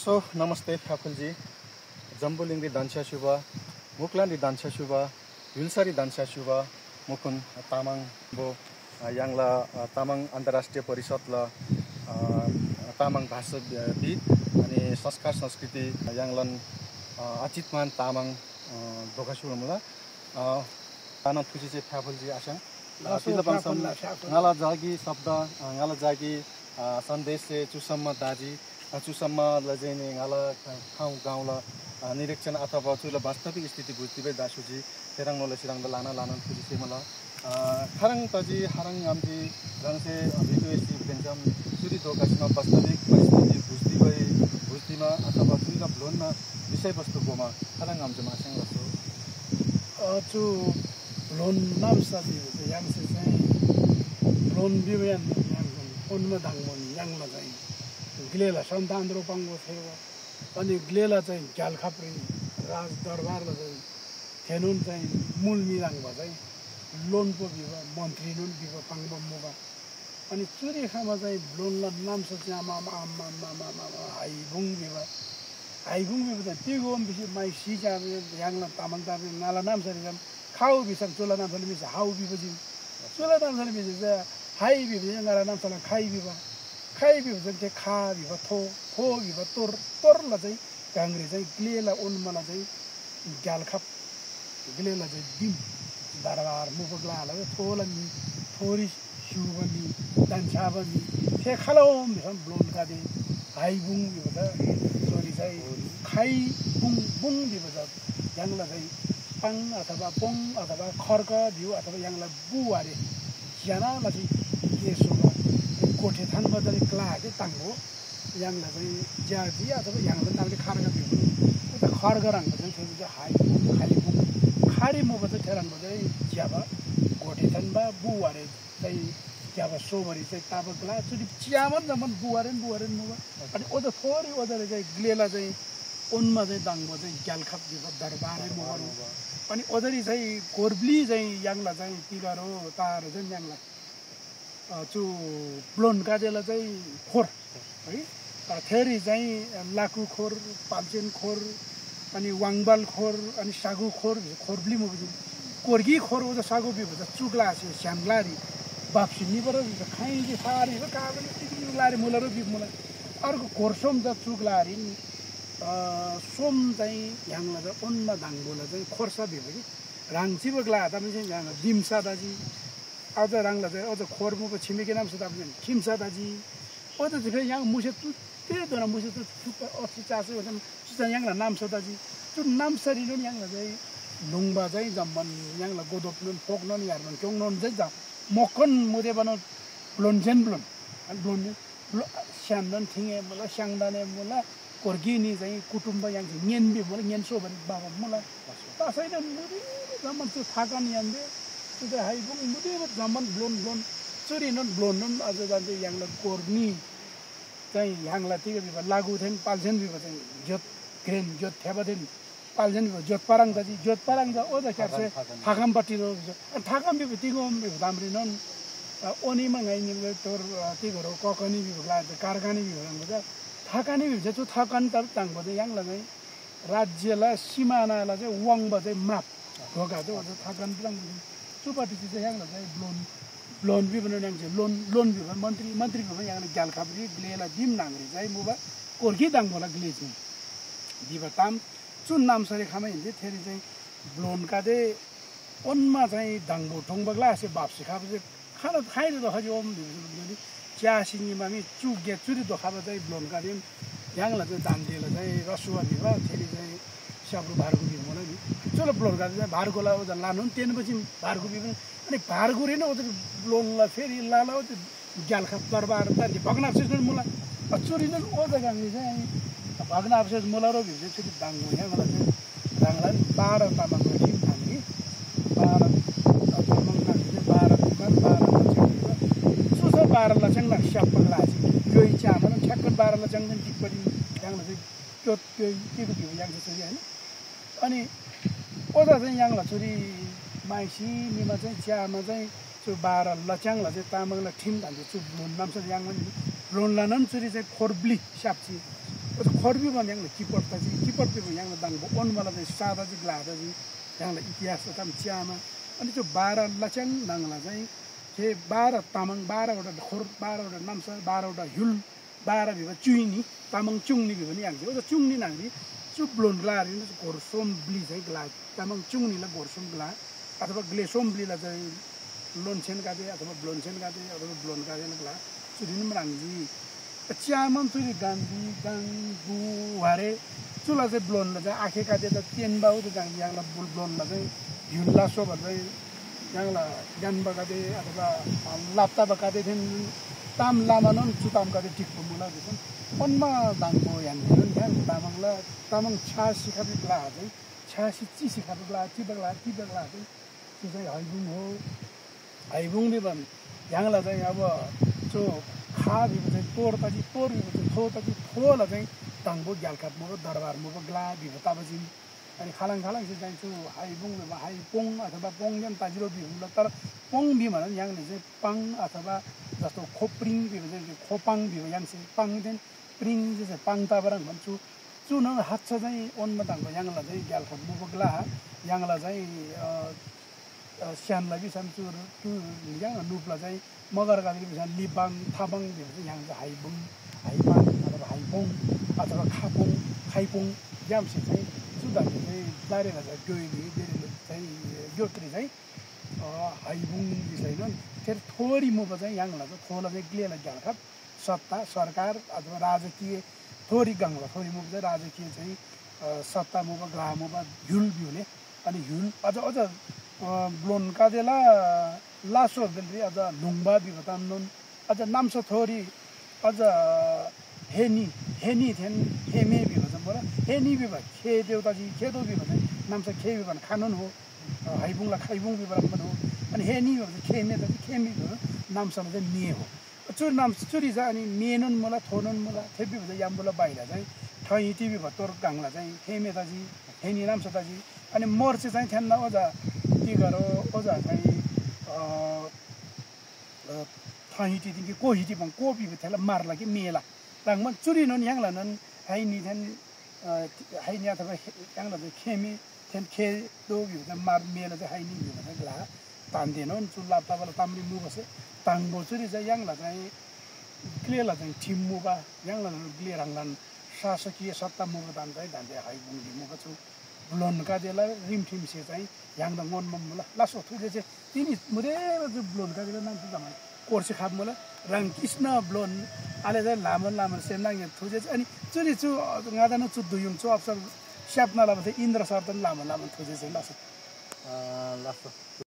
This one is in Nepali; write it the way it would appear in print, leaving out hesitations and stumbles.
So, namaste, Kapilji. Jambuling di Dansha Shuba, Muklan di Dansha Shuba, Yulsari Dansha Shuba, Mukun Tamang Bo, Yangla Tamang Antarashtriya Parishatla, Tamang Bhasha Bid, अनि संस्कार संस्कृति याङलन अचितमान तामाङ दोकासुला मुला ताना तुसी चाहिँ फ्याफुलजी आशा तिला बंसम ngala jagi शब्द ngala jagi सन्देश चाहिँ चुसम्म दाजी चुसम्म लजैने ngala ठाउँ गाउँला निरीक्षण अथवा चुला वास्तविक स्थिति बुझ्दिबे दासुजी तेरङ नले सिरङ लाना लाना तुसी चाहिँ मला खरङ तजी हरङ आमजी रङसे भिडियो स्थिति बेन्जम चुरी दोकासमा वास्तविक परिस्थिति बुझ्दिमा अथवा चुरीका ब्लोनमा विषयवस्तुकोमा खरङ आमजी मासङ गर्छु छु ब्लोन नाम साथी याङसे चाहिँ ब्लोन बिबयान उनमा धाङमन याङला चाहिँ ग्लेला सन्तान रोपाङको थियो अनि ग्लेला चाहिँ ग्यालखाप्री राज दरबारला चाहिँ थेनुन चाहिँ मूल मिराङ भ चाहिँ लोनको बिवा मन्त्री नुन बिवा पाङबम मुबा अनि चुरी खामा चाहिँ ब्लोनला नाम चाहिँ हाइबुङ बिवा चाहिँ तिगोम बिसी माइ सिजा याङला तामाङ ताबे नाला नाम सरी खाउ बिसम चोला नाम सरी बिस हाउ बिबजी चोला नाम सरी बिस हाइ बिबजी नाला नाम सला खाइ बिबा चाहिँ खा बिबा थो बिबा तोरला चाहिँ गाङ्ग्रे चाहिँ ग्लेला ओनमला चाहिँ ग्यालखाप ग्लेला चाहिँ दिम दरबार मुपगलाला थोला नि थोरी सुबनी दान्छाबनी थे खलाओम बिसम ब्लोन कादे हाइबुङ बिबा छोरी चाहिँ खाइ बुङ बिबा याङला चाहिँ पाङ अथवा पोङ अथवा खर्क बिउ अथवा याङला बुवारे ज्यानामा चाहिँ केसोमा कोठे थान बजारे क्लाके ताङ्गो याङला चाहिँ ज्यादी अथवा याङला नामले खर्क बिउ उता खर्क रङको चाहिँ छोरी चाहिँ हाइबुङ खालिबुङ खारी मुबा चाहिँ ठेरानको चाहिँ ज्याबा कोठे थान बा बुवारे चाहिँ ज्याबा सोबरी चाहिँ ताबगला चुरी चियामन जमन बुवारेन मुबा अनि ओदा थोरी ओदाले चाहिँ ग्लेला चाहिँ उनमा चाहिँ दाङबो चाहिँ ग्यालखाप दिबो दरबारै मोहर अनि ओदरी चाहिँ कोर्ब्ली चाहिँ याङला चाहिँ तिगारो तारो चाहिँ याङला चु ब्लोन काजेला चाहिँ खोर है थेरी चाहिँ लाकु खोर पाल्चेन खोर अनि वाङबाल खोर अनि सागु खोर खोर्ब्ली मुबी कोर्गी खोर ओदा सागु बिबो चुक्ला आसे श्यामलारी बाप्सी निबर खाइले सारी काबले लारी मुलरो बिब मुला अर्को खोरसोम ज चुक्लारी सोम चाहिँ याङला चाहिँ ओन्ना धाङबोला चाहिँ खोर्सा भेबो कि राङची बगला तपाईँ चाहिँ यहाँ दिम्सा दाजी अझ राङला चाहिँ अझ खोरमुको छिमेकी नाम छ तपाईँ खिम्सा दाजी अझ चाहिँ फेरि यहाँ मुसे त्यही दोना मुसे त अस्सी चासो सुचा याङला नाम छ दाजी त्यो नाम सरी नुन याङला चाहिँ लुङबा चाहिँ जम्बन याङला गोदोप नुन पोक नुन यार्नु क्योङ नुन चाहिँ जा मक्कन मुदे बनाउ ब्लोन जेन ब्लोन अनि ब्लोन स्यान्दन थिङे मलाई स्याङदाने मलाई कोर्गिनी चाहिँ कुटुम्ब याङ न्येनबी मलाई न्येनसो भने बाबा मलाई तसैले मुदे जम्मन त्यो थाकन यान्दे त्यो हाइबुङ मुदे जम्मन ब्लोन चुरी नुन ब्लोन नुन अझ जान्थे याङला कोर्नी चाहिँ याङला तिग बिबा लागु थिएन पाल्छेन बिबा चाहिँ जोत ग्रेन जोत थेबा थिएन पाल्छेन बिबा जोत पाराङ दाजी जोत पाराङ दा ओदा क्यासे थाकमपट्टि रो थाकम बिबा तिगोम बिबा दामरी नुन ओनीमा गाइनी तोर तिगरो ककनी बिबा कारखानी बिबा थाकानी बिबा चाहिँ थाकन त ताङबो चाहिँ याङला चाहिँ राज्यलाई सिमानालाई चाहिँ वाङबा चाहिँ माप ढोका चाहिँ अझ थाकन ताङ चुपाटी चाहिँ याङला चाहिँ लोन बिबन याङ चाहिँ लोन बिबन मन्त्री बिबन याङला ग्यालखाप्री ग्लेला दिम नाङ्ग्री चाहिँ मुबा कोर्की दाङबोला ग्ले चाहिँ दिबा ताम चुन नाम सरी खामा हिँड्थे फेरि चाहिँ ब्लोन कादे ओनमा चाहिँ दाङबो ठोङबगला आसे बाप्सी खाबे चाहिँ खाना खाइले त खजी ओम दिबे च्यासिनी मामी चुगे चुरी दोखाबा चाहिँ ब्लोन कादे याङला चाहिँ दामदेला चाहिँ रसुवा बिबा फेरि चाहिँ स्याब्रु भारगु बिब मलाई नि चलो ब्लोन कादे चाहिँ भारगुला उता लानु त्यसपछि भारगु बिब अनि भारगुरी नै उता ब्लोनला फेरि लाला उता ग्यालखा दरबार त भग्नावशेष मलाई चुरी नै ओदा गाङ्गी चाहिँ भग्नावशेष मुलारो बिब चाहिँ फेरि दाङो याङला चाहिँ दाङला 12 तामाङको टिम थाङ्गी 12 तामाङ थाङ्गी 12 दुकान 12 सुस 12 लचङ ना स्यापक लाछि यो चामन ठ्याक्क 12 लचङ पनि टिप्पणी याङला चाहिँ त्यो के याङ छोरी हैन अनि ओदा चाहिँ याङला छोरी माइसी निमा चाहिँ चियामा चाहिँ त्यो 12 लचङला चाहिँ तामाङला ठिम धान्छ त्यो नाम छ याङ पनि लोनला नन छोरी चाहिँ खोर्ब्ली स्याप्ची 그래서 거르비만 양의 기뻤다지 기뻤대고 양의 당고 온말아서 사다지 글라다지 양의 이티아스 참 지아마 아니 저 바라 라창 당라자이 제 바라 타망 바라오다 호르 바라오다 남사 바라오다 율 바라 비바 주인이 타망 중니 비바니 양지 그래서 중니 나리 쭉 블론 글라리 고르솜 블리자이 글라 타망 중니라 고르솜 글라 अथवा ग्लेसोमब्लीला चाहिँ लोनछेन गादे अथवा ब्लोनछेन गादे अथवा ब्लोन गादे नगला सुदिन मरांजी चियामन तुरी गांधी गांगु वारे चुला चाहिँ ब्लोन ल चाहिँ आखे गादे त तेन बाउ त गांगी याला ब्लोन ल चाहिँ युल्ला सो भदै याला गान बगादे अथवा लाप्ता बगादे थिन ताम लामानन चुताम गादे टिकको मुला दिसन पनमा दाङको यानन यान तामंगला तामंग छा सिखाबि ग्ला चाहिँ छा सिची सिखाबि ग्ला तिबगला चाहिँ चाहिँ हाइबुङ हो हाइबुङ बिबन याङला चाहिँ अब जो खा बिब चाहिँ तोर बिब चाहिँ थोला चाहिँ ताङबो ग्यालखात मो दरबार मो ग्ला बिब ताबजी अनि खालाङ चाहिँ जान्छु हाइबुङ बिब हाइपोङ अथवा पोङ जन ताजिरो बिब तर पोङ बिब भने याङले चाहिँ पाङ अथवा जस्तो खोप्रिङ बिब चाहिँ खोपाङ बिब याङ चाहिँ पाङ चाहिँ प्रिङ चाहिँ पाङ ताबरङ भन्छु चुन हात चाहिँ ओनमा ताङको याङला चाहिँ ग्यालखात मो ग्ला याङला चाहिँ स्यानलाई बिसान्छु यहाँ नुपलाई चाहिँ मगर गाडी बिसान लिबाङ थाबाङ भन्छ यहाँ चाहिँ हाइबुङ हाइपाङ अथवा हाइपोङ अथवा खापोङ खाइपोङ जाम्से चाहिँ सुधारले चाहिँ दारेर चाहिँ गयो चाहिँ योत्री चाहिँ हाइबुङ बिसाइन फेरि थोरी मुभ चाहिँ यहाँलाई चाहिँ थोला चाहिँ ग्लेलाई ग्यालखात सत्ता सरकार अथवा राजकीय थोरी गाङला थोरी मुभ चाहिँ राजकीय चाहिँ सत्ता मुभ ग्राह मुभ झुल बिउले अनि झुल अझ ब्लोन कादेला लासो बेलरी अझ लुङबा बिभताम नुन अझ नाम्सो थोरी अझ हेनी थेन हेमे बिभता बोला हेनी बिभ खे देउताजी खेदो बिभ चाहिँ नाम्सो खे बिभ खानुन हो हाइबुङला खाइबुङ बिभ हो अनि हेनी हो खेमे त खेमी हो नाम्सोमा चाहिँ मे हो चुरी नाम चुरी छ अनि मेनुन मला थोनुन मला थेबी भन्छ याम्बुला बाहिर चाहिँ ठैटी बिभ तोर गाङला चाहिँ हेमे ताजी हेनी नाम्सो ताजी अनि मोर्चे चाहिँ थेन ओजा के गरो ओजा चाहिँ थाहिटीदेखि कोहिटी भङ कोपी थेला मार्ला कि मेला राङमा चुरी नन याङला नन हाइनी थेन हाइनी अथवा याङला चाहिँ खेमी थेन खे दो बिउ चाहिँ मार मेला चाहिँ हाइनी बिउ चाहिँ ग्ला तान्देन चुल्ला ताबला ताम्री मु बसे ताङबो चुरी चाहिँ याङला चाहिँ ग्लेला चाहिँ ठिम मुबा याङला ग्ले राङलान शासकीय सत्ता मुबा तान चाहिँ धान्दै हाइबुङ मुबा छु ब्लोन कादेला रिमठिम से चाहिँ याङदा मन मला लासो थुजे चाहिँ तिनी मुरे ब्लोन कादेला नाम त कोर्से खाप मला रङ कृष्ण ब्लोन आले चाहिँ लामन सेमनाङ थुजे चाहिँ अनि चुरी चु गादान चु दुयुङ चु अफसर स्याप्ना लामा चाहिँ इन्द्र सर्तन लामन थुजे चाहिँ लासो